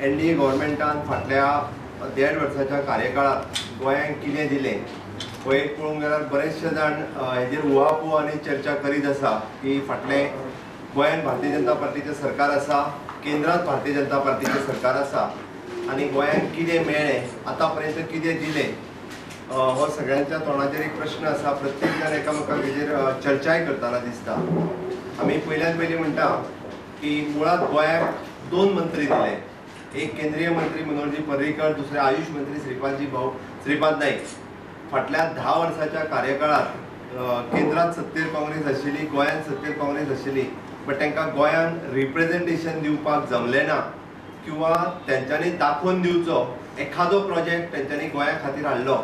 NDA गव्हर्मेंटान फाटल्या 1.5 वर्साच्या कार्यकाळात गोंयांक कितें दिलें हो एक पळोवंक गेल्यार बरेचशे जाण हेजेर उहापोह आनी चर्चा करीत आसा की फाटले गोंयांत भारतीय जनता पार्टीचें सरकार आसा, केंद्रांत भारतीय जनता पार्टीचें सरकार आसा आनी गोंयांक कितें मेळ्ळें, आतां पर्यंत कितें दिलें हो सगळ्यांच्या तोंडाचेर एक प्रश्न आसा। प्रत्येक जण एकामेकाक हेजेर चर्चाय करताना दिसता। आमी पयल्यान पयलीं म्हणटा की मुळात गोंयाक 2 मंत्री दिले, एक केंद्रीय मंत्री मनोहरजी पर्रीकर, दुसरे आयुष मंत्री श्रीपाद नाईक। फाटल्या 10 वर्साच्या कार्यकाळात केंद्रात सत्तेर काँग्रेस आशिल्ली, गोंयांत सत्तेर काँग्रेस आशिल्ली, बट तांकां गोंयांत रिप्रेझेंटेशन दिवपाक जमलें ना किंवा तेंच्यांनी दाखोवन दिवचो एखादो प्रोजेक्ट तेंच्यांनी गोंया खातीर हाडलो।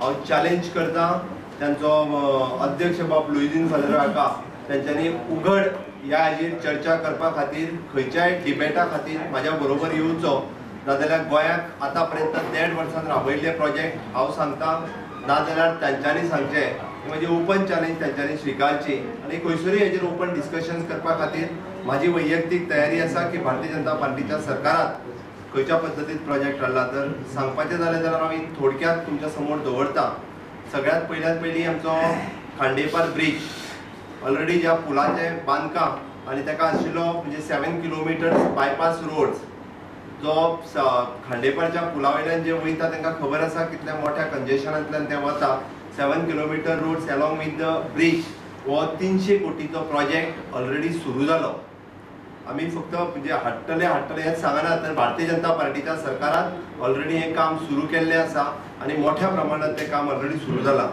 हांव चॅलेंज करता तांचो अध्यक्ष बाब लुईजीन फादराका, तेंच्यांनी उघड ह्या हाजेर चर्चा करपा खातीर खंयच्याय डिबेटा खातीर म्हाज्या बरोबर येवचो, नाजाल्यार गोंयाक आतां पर्यंत 1.5 वर्सान राबयल्ले प्रोजेक्ट हांव सांगता, नाजाल्यार तांच्यांनी सांगचें। म्हणजे ओपन चॅलेंज तांच्यांनी स्विकारची आनी खंयसरूय हेजेर ओपन डिस्कशन करपा खातीर म्हाजी वैयक्तीक तयारी आसा की भारतीय जनता पार्टीच्या सरकारात खंयच्या पद्दतीन प्रोजेक्ट हाडला। तर सांगपाचें जालें जाल्यार हांव थोडक्यात तुमच्या समोर दवरता। सगळ्यात पयलीं आमचो खांडेपार ब्रिज, ऑलरेडी ज्या पुलाचें बांदकाम आनी ताका आशिल्लो म्हणजे 7 किलोमिटर बायपास रोड्स, जो खांडेपारच्या पुला वयल्यान जे वयता तांकां खबर आसा कितल्या मोठ्या कंजेशनांतल्यान तें वता। 7 kilometre roads along with the bridge हो 300 कोटीचो प्रोजेक्ट ऑलरेडी सुरू जालो। आमी फक्त म्हणजे हाडटले हेंच सांगना, तर भारतीय जनता पार्टीच्या सरकारान ऑलरेडी हें काम सुरू केल्लें आसा आनी मोठ्या प्रमाणात तें काम ऑलरेडी सुरू जालां।